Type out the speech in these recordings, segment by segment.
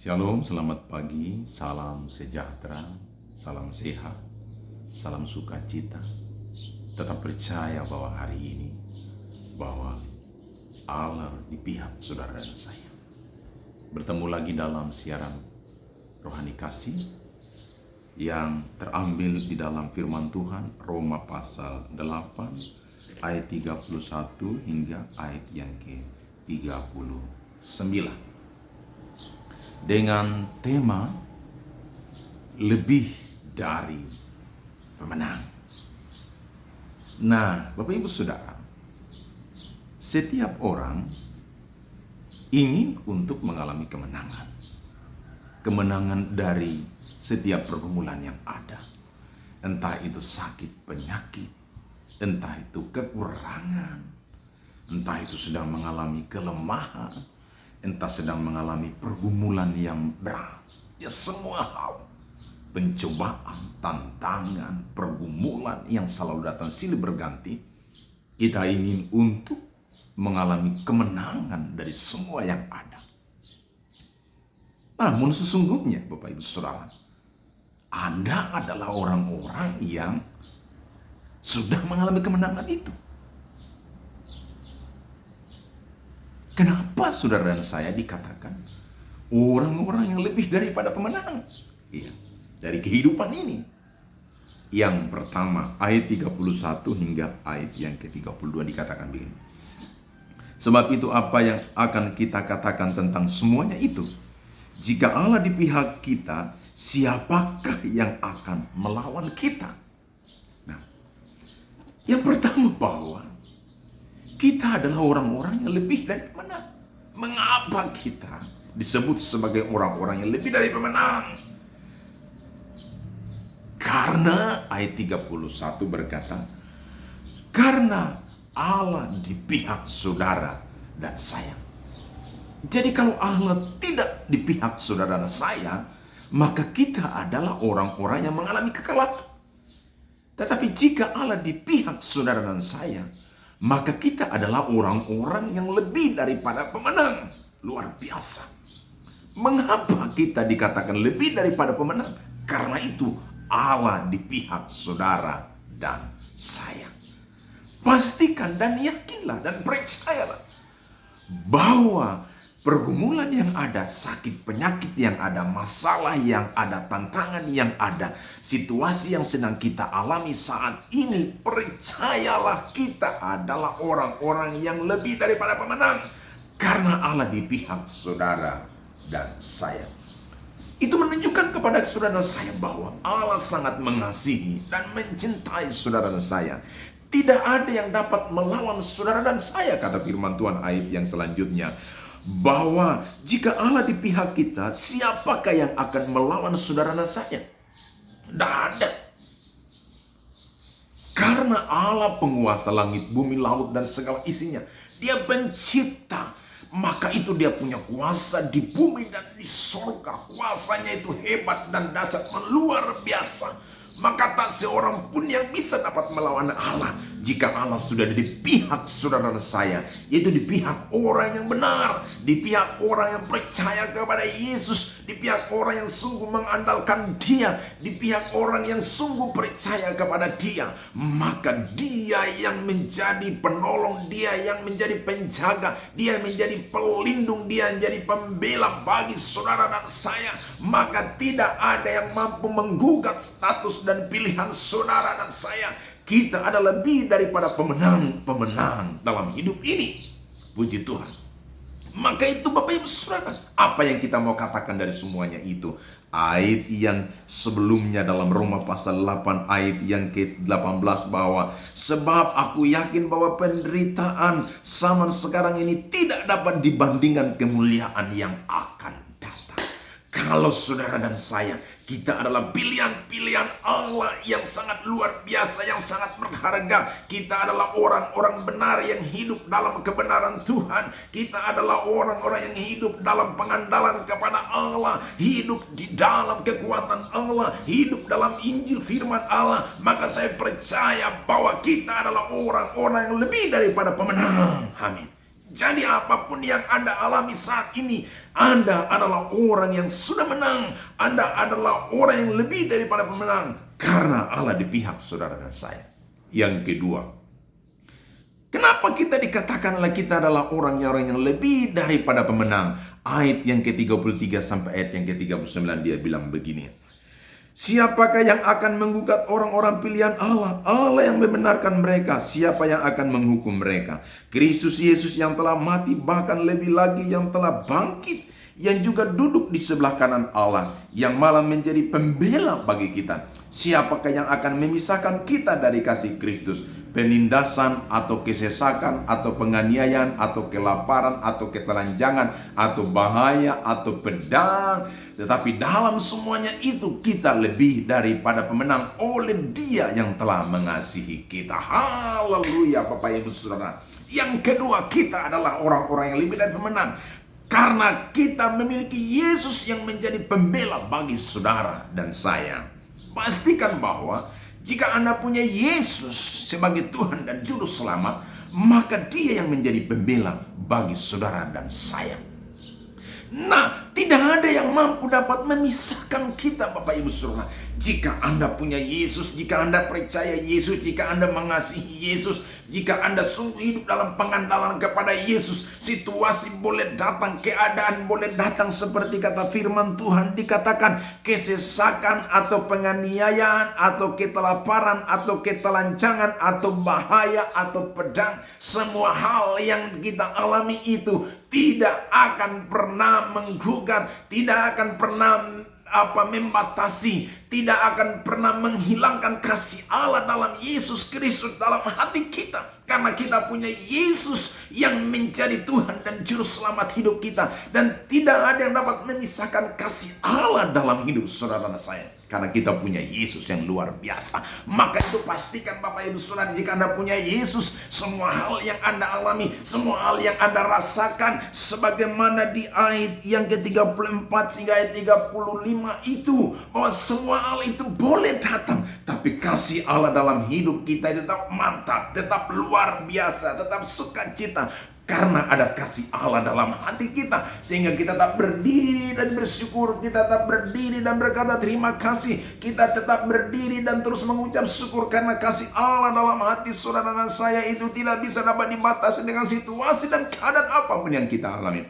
Shalom, selamat pagi, salam sejahtera, salam sehat, salam sukacita. Tetap percaya bahwa hari ini, bahwa Allah di pihak saudara dan saya. Bertemu lagi dalam siaran Rohani Kasih yang terambil di dalam firman Tuhan, Roma pasal 8, ayat 31 hingga ayat yang ke-39. Dengan tema lebih dari pemenang. Nah, Bapak Ibu Saudara, setiap orang ingin untuk mengalami kemenangan. Kemenangan dari setiap pergumulan yang ada. Entah itu sakit penyakit, entah itu kekurangan, entah itu sedang mengalami kelemahan, entah sedang mengalami pergumulan yang berat. Ya, semua hal, pencobaan, tantangan, pergumulan yang selalu datang silih berganti, kita ingin untuk mengalami kemenangan dari semua yang ada. Namun sesungguhnya Bapak Ibu Saudara, Anda adalah orang-orang yang sudah mengalami kemenangan itu. Kenapa saudara dan saya dikatakan orang-orang yang lebih daripada pemenang? Iya, dari kehidupan ini. Yang pertama, ayat 31 hingga ayat yang ke-32 dikatakan begini. Sebab itu apa yang akan kita katakan tentang semuanya itu? Jika Allah di pihak kita, siapakah yang akan melawan kita? Nah, yang pertama bahwa kita adalah orang-orang yang lebih dari pemenang. Mengapa kita disebut sebagai orang-orang yang lebih dari pemenang? Karena ayat 31 berkata, karena Allah di pihak saudara dan saya. Jadi kalau Allah tidak di pihak saudara dan saya, maka kita adalah orang-orang yang mengalami kekalahan. Tetapi jika Allah di pihak saudara dan saya, maka kita adalah orang-orang yang lebih daripada pemenang. Luar biasa. Mengapa kita dikatakan lebih daripada pemenang? Karena itu Allah di pihak saudara dan saya. Pastikan dan yakinlah dan percayalah bahwa pergumulan yang ada, sakit penyakit yang ada, masalah yang ada, tantangan yang ada, situasi yang sedang kita alami saat ini, percayalah kita adalah orang-orang yang lebih daripada pemenang. Karena Allah di pihak saudara dan saya. Itu menunjukkan kepada saudara dan saya bahwa Allah sangat mengasihi dan mencintai saudara dan saya. Tidak ada yang dapat melawan saudara dan saya, kata firman Tuhan ayat yang selanjutnya. Bahwa jika Allah di pihak kita, siapakah yang akan melawan saudara dan saya? Tidak ada. Karena Allah penguasa langit, bumi, laut, dan segala isinya. Dia pencipta. Maka itu dia punya kuasa di bumi dan di surga. Kuasanya itu hebat dan dahsyat, luar biasa. Maka tak seorang pun yang bisa dapat melawan Allah. Jika Allah sudah di pihak saudara saya, yaitu di pihak orang yang benar, di pihak orang yang percaya kepada Yesus, di pihak orang yang sungguh mengandalkan Dia, di pihak orang yang sungguh percaya kepada Dia, maka Dia yang menjadi penolong, Dia yang menjadi penjaga, Dia yang menjadi pelindung, Dia yang menjadi pembela bagi saudara dan saya. Maka tidak ada yang mampu menggugat status dan pilihan saudara dan saya. Kita adalah lebih daripada pemenang dalam hidup ini. Puji Tuhan. Maka itu Bapak Ibu Saudara, apa yang kita mau katakan dari semuanya itu? Ayat yang sebelumnya dalam Roma pasal 8 ayat yang ke-18 bahwa sebab aku yakin bahwa penderitaan zaman sekarang ini tidak dapat dibandingkan kemuliaan yang akan datang. Kalau saudara dan saya, kita adalah pilihan-pilihan Allah yang sangat luar biasa, yang sangat berharga. Kita adalah orang-orang benar yang hidup dalam kebenaran Tuhan. Kita adalah orang-orang yang hidup dalam pengandalan kepada Allah, hidup di dalam kekuatan Allah, hidup dalam Injil firman Allah. Maka saya percaya bahwa kita adalah orang-orang yang lebih daripada pemenang. Amin. Jadi apapun yang Anda alami saat ini, Anda adalah orang yang sudah menang. Anda adalah orang yang lebih daripada pemenang, karena Allah di pihak saudara dan saya. Yang kedua, kenapa kita dikatakanlah kita adalah orang yang lebih daripada pemenang? Ayat yang ke-33 sampai ayat yang ke-39 dia bilang begini. Siapakah yang akan menggugat orang-orang pilihan Allah? Allah yang membenarkan mereka. Siapa yang akan menghukum mereka? Kristus Yesus yang telah mati, bahkan lebih lagi yang telah bangkit, yang juga duduk di sebelah kanan Allah, yang malah menjadi pembela bagi kita. Siapakah yang akan memisahkan kita dari kasih Kristus? Penindasan atau kesesakan atau penganiayaan atau kelaparan atau ketelanjangan atau bahaya atau pedang. Tetapi dalam semuanya itu kita lebih daripada pemenang oleh Dia yang telah mengasihi kita. Haleluya Bapak Ibu Saudara. Yang kedua, kita adalah orang-orang yang lebih dari pemenang karena kita memiliki Yesus yang menjadi pembela bagi saudara dan saya. Pastikan bahwa jika Anda punya Yesus sebagai Tuhan dan Juru Selamat, maka Dia yang menjadi pembela bagi saudara dan saya. Nah, tidak ada yang mampu dapat memisahkan kita Bapak Ibu Saudara. Jika Anda punya Yesus, jika Anda percaya Yesus, jika Anda mengasihi Yesus, jika Anda sungguh hidup dalam pengandalan kepada Yesus, situasi boleh datang, keadaan boleh datang seperti kata firman Tuhan dikatakan, kesesakan atau penganiayaan atau ketelaparan atau ketelanjangan atau bahaya atau pedang, semua hal yang kita alami itu tidak akan pernah menggugat, tidak akan pernah membatasi, tidak akan pernah menghilangkan kasih Allah dalam Yesus Kristus dalam hati kita, karena kita punya Yesus yang menjadi Tuhan dan Juru Selamat hidup kita, dan tidak ada yang dapat memisahkan kasih Allah dalam hidup saudara dan saya, karena kita punya Yesus yang luar biasa. Maka itu pastikan Bapak Ibu Saudara, jika Anda punya Yesus, semua hal yang Anda alami, semua hal yang Anda rasakan, sebagaimana di ayat yang ke-34 hingga ayat 35 itu, bahwa semua hal itu boleh datang, tapi kasih Allah dalam hidup kita tetap mantap, tetap luar biasa, tetap sukacita, karena ada kasih Allah dalam hati kita, sehingga kita tetap berdiri dan bersyukur, kita tetap berdiri dan berkata terima kasih, kita tetap berdiri dan terus mengucap syukur, karena kasih Allah dalam hati saudara dan saya itu tidak bisa dapat dibatasi dengan situasi dan keadaan apapun yang kita alami.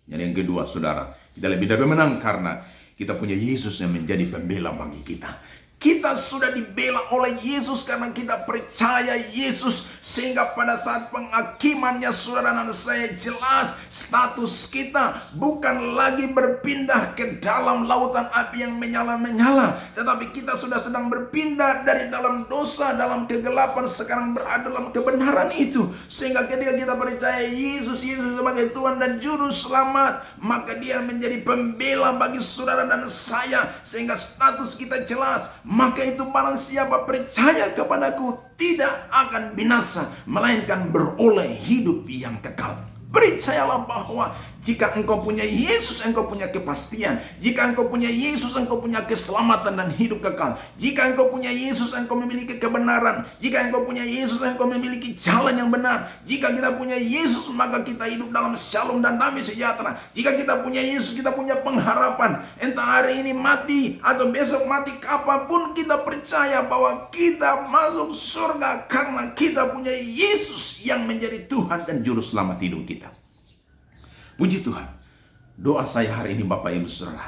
Dan yang kedua saudara, kita lebih dari menang karena kita punya Yesus yang menjadi pembela bagi kita. Kita sudah dibela oleh Yesus karena kita percaya Yesus, sehingga pada saat penghakimannya saudara dan saya jelas status kita bukan lagi berpindah ke dalam lautan api yang menyala-menyala, tetapi kita sudah sedang berpindah dari dalam dosa, dalam kegelapan, sekarang berada dalam kebenaran itu. Sehingga ketika kita percaya Yesus sebagai Tuhan dan Juru Selamat, maka Dia menjadi pembela bagi saudara dan saya, sehingga status kita jelas. Maka itu barang siapa percaya kepadaku tidak akan binasa, melainkan beroleh hidup yang kekal. Percayalah bahwa jika engkau punya Yesus, engkau punya kepastian. Jika engkau punya Yesus, engkau punya keselamatan dan hidup kekal. Jika engkau punya Yesus, engkau memiliki kebenaran. Jika engkau punya Yesus, engkau memiliki jalan yang benar. Jika kita punya Yesus, maka kita hidup dalam shalom dan damai sejahtera. Jika kita punya Yesus, kita punya pengharapan. Entah hari ini mati atau besok mati, kapanpun kita percaya bahwa kita masuk surga karena kita punya Yesus yang menjadi Tuhan dan Juru Selamat hidup kita. Puji Tuhan. Doa saya hari ini Bapak Ibu Saudara,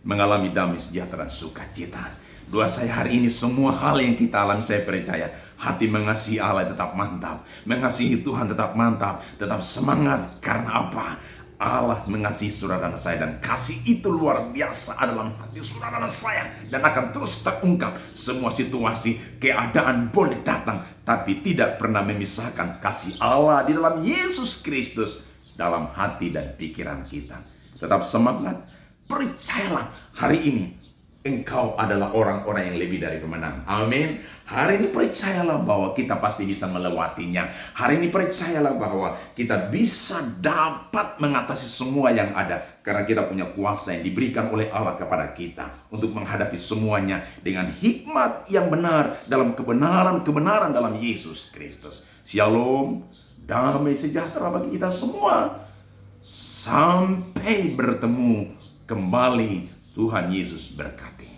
mengalami damai sejahtera dan sukacita. Doa saya hari ini, semua hal yang kita alami saya percaya hati mengasihi Allah tetap mantap, mengasihi Tuhan tetap mantap, tetap semangat. Karena apa? Allah mengasihi saudara dan saya, dan kasih itu luar biasa dalam hati saudara dan saya, dan akan terus terungkap. Semua situasi, keadaan boleh datang, tapi tidak pernah memisahkan kasih Allah di dalam Yesus Kristus dalam hati dan pikiran kita. Tetap semangat, percayalah hari ini engkau adalah orang-orang yang lebih dari pemenang. Amin. Hari ini percayalah bahwa kita pasti bisa melewatinya. Hari ini percayalah bahwa kita bisa dapat mengatasi semua yang ada, karena kita punya kuasa yang diberikan oleh Allah kepada kita untuk menghadapi semuanya dengan hikmat yang benar dalam kebenaran dalam Yesus Kristus. Shalom. damai sejahtera bagi kita semua. Sampai bertemu kembali, Tuhan Yesus berkati.